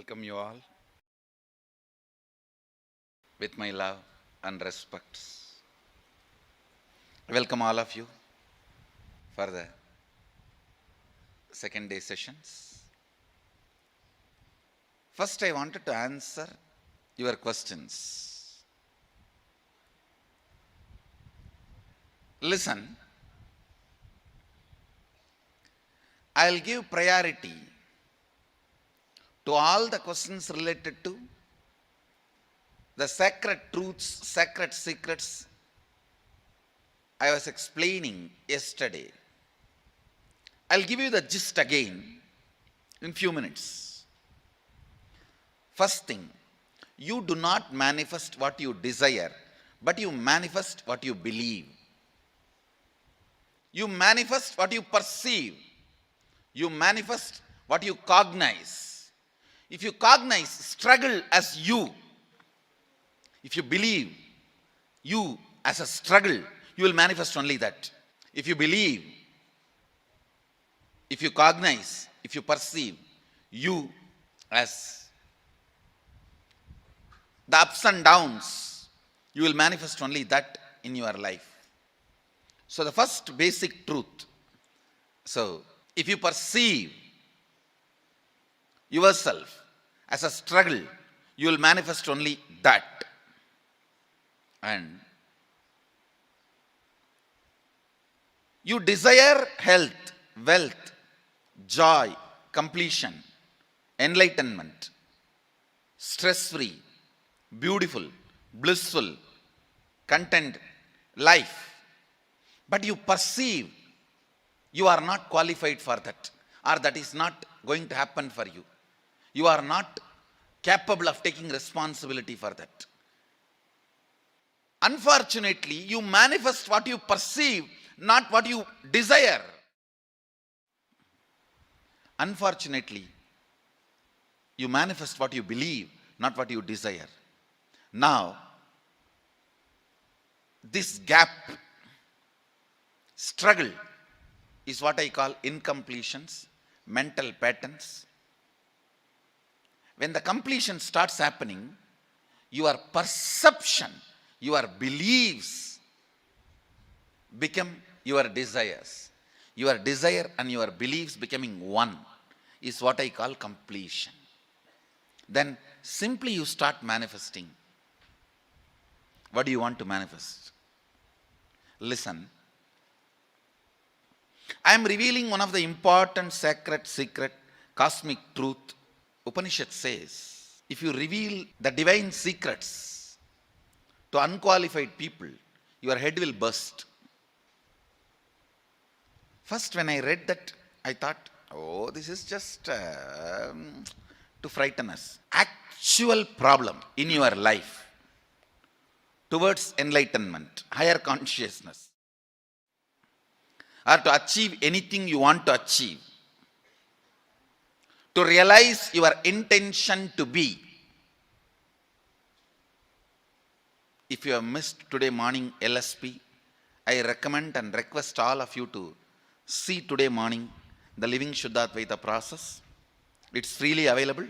welcome you all with my love and respect. Welcome all of you for the second day sessions. First, I wanted to answer your questions. Listen, I'll give priority to all the questions related to the sacred truths, sacred secrets I was explaining yesterday. I'll give you the gist again in few minutes. First thing, you do not manifest what you desire, but you manifest what you believe. You manifest what you perceive. You manifest what you cognize. If you cognize struggle as you, if you believe you as a struggle, you will manifest only that. If you believe, if you cognize, if you perceive you as the ups and downs, you will manifest only that in your life. So the first basic truth. So if you perceive yourself as a struggle, you will manifest only that. And you desire health, wealth, joy, completion, enlightenment, stress-free, beautiful, blissful, content life. But you perceive you are not qualified for that, or that is not going to happen for you. You are not capable of taking responsibility for that. Unfortunately, you manifest what you perceive, not what you desire. Unfortunately, you manifest what you believe, not what you desire. Now, this gap, struggle, is what I call incompletions, mental patterns. When the completion starts happening, your perception, your beliefs become your desires. Your desire and your beliefs becoming one is what I call completion. Then simply you start manifesting. What do you want to manifest? Listen. I am revealing one of the important sacred secret, cosmic truth. Upanishad says, if you reveal the divine secrets to unqualified people, your head will burst. First, when I read that, I thought, oh, this is just to frighten us. Actual problem in your life towards enlightenment, higher consciousness, or to achieve anything you want to achieve, to realize your intention to be. If you have missed today morning LSP, I recommend and request all of you to see today morning the Living Shuddhadvaita process. It's freely available.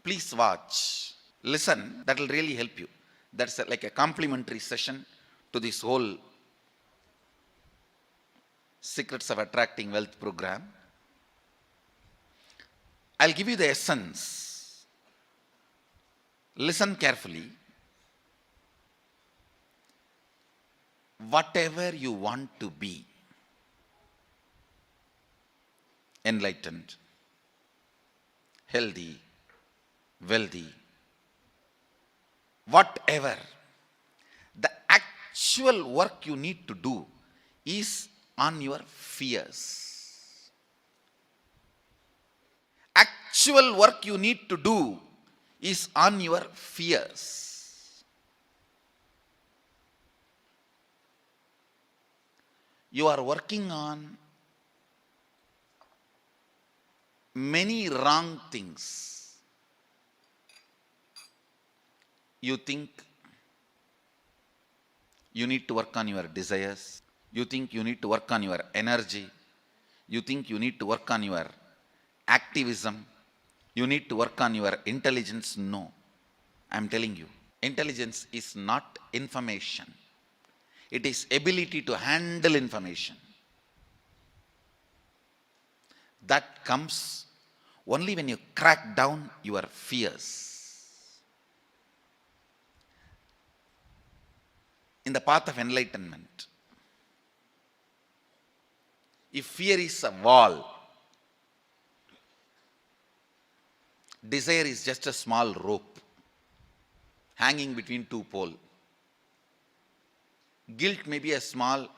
Please watch. Listen, that will really help you. That's like a complimentary session to this whole Secrets of Attracting Wealth program. I'll give you the essence. Listen carefully. Whatever you want to be, enlightened, healthy, wealthy, whatever, the actual work you need to do is on your fears. Actual work you need to do is on your fears. You are working on many wrong things. You think you need to work on your desires. You think you need to work on your energy. You think you need to work on your activism, You need to work on your intelligence. No. I'm telling you. Intelligence is not information. It is ability to handle information. That comes only when you crack down your fears. In the path of enlightenment, if fear is a wall, desire is just a small rope hanging between two poles. Guilt may be a small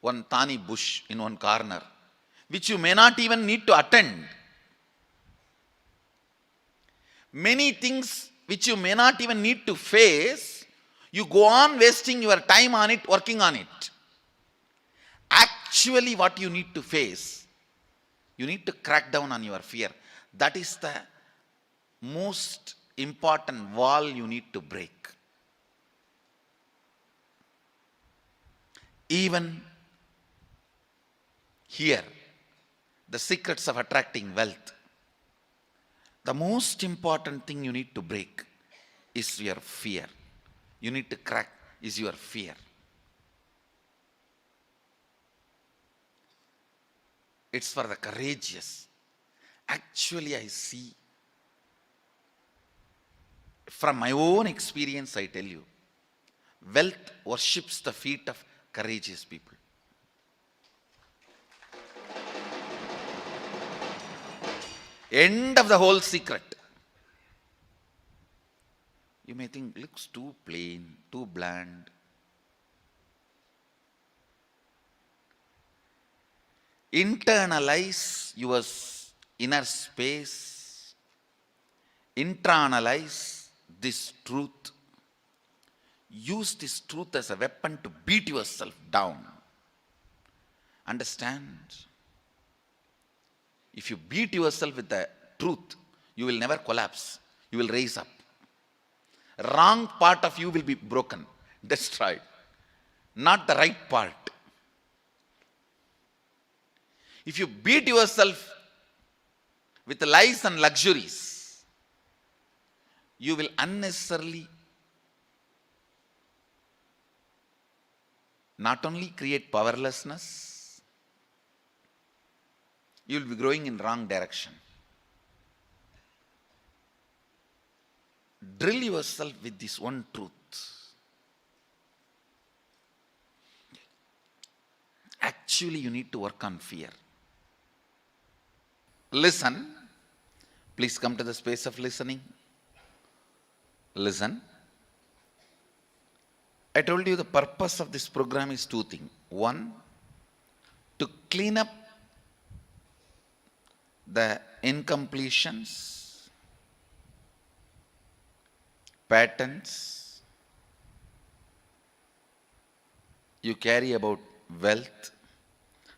one thorny bush in one corner, which you may not even need to attend. Many things which you may not even need to face, you go on wasting your time on it, working on it. Actually, what you need to face, you need to crack down on your fear. That is the most important wall you need to break. Even here, the secrets of attracting wealth, the most important thing you need to break is your fear. You need to crack is your fear. It's for the courageous. Actually, I see, from my own experience, I tell you, wealth worships the feet of courageous people. End of the whole secret. You may think, looks too plain, too bland. Internalize your inner space. Internalize this truth. Use this truth as a weapon to beat yourself down. Understand? If you beat yourself with the truth, you will never collapse. You will raise up. Wrong part of you will be broken, destroyed. Not the right part. If you beat yourself with lies and luxuries, you will unnecessarily not only create powerlessness, you will be growing in wrong direction. Drill yourself with this one truth. Actually, you need to work on fear. Listen. Please come to the space of listening. Listen. I told you the purpose of this program is two things. One, to clean up the incompletions, patterns you carry about wealth,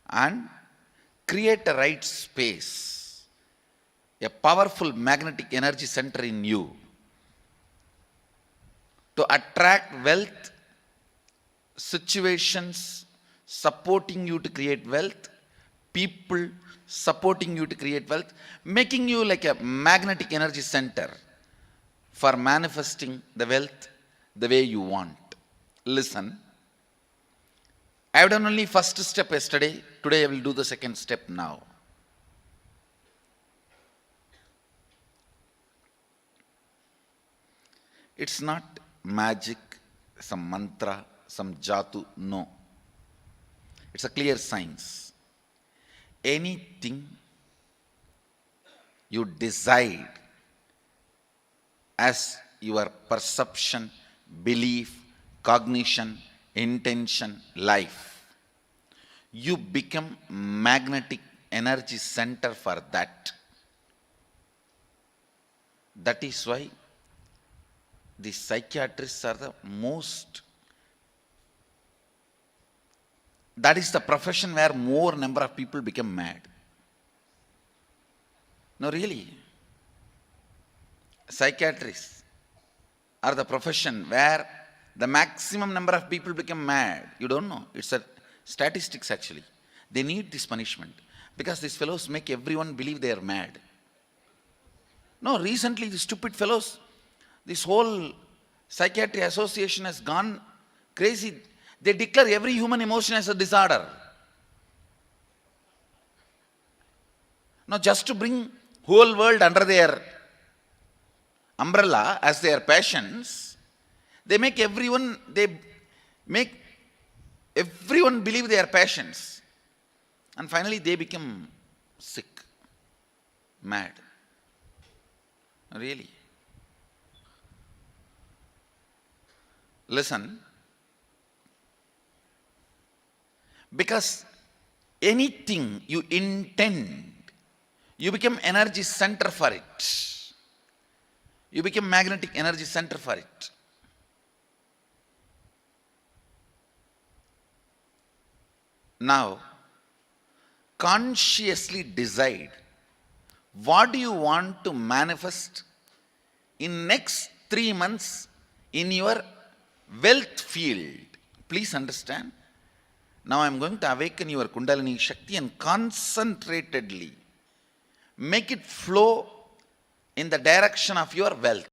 and create a right space, a powerful magnetic energy center in you to attract wealth, situations supporting you to create wealth, people supporting you to create wealth, making you like a magnetic energy center for manifesting the wealth the way you want. Listen. I have done only first step yesterday. Today I will do the second step now. It's not magic, some mantra, some jatu. No. It's a clear science. Anything you decide as your perception, belief, cognition, intention, life, you become magnetic energy center for that. That is why the psychiatrists are the most, that is the profession where more number of people become mad. No, really. Psychiatrists are the profession where the maximum number of people become mad. You don't know. It's a statistics actually. They need this punishment because these fellows make everyone believe they are mad. No, recently the stupid fellows, this whole psychiatry association has gone crazy. They declare every human emotion as a disorder. Now, just to bring whole world under their umbrella as their passions, they make everyone believe their passions. And finally they become sick, mad. Really. Listen. Because anything you intend, you become energy center for it. You become magnetic energy center for it. Now, consciously decide what do you want to manifest in next 3 months in your wealth field. Please understand. Now I am going to awaken your Kundalini Shakti and concentratedly make it flow in the direction of your wealth.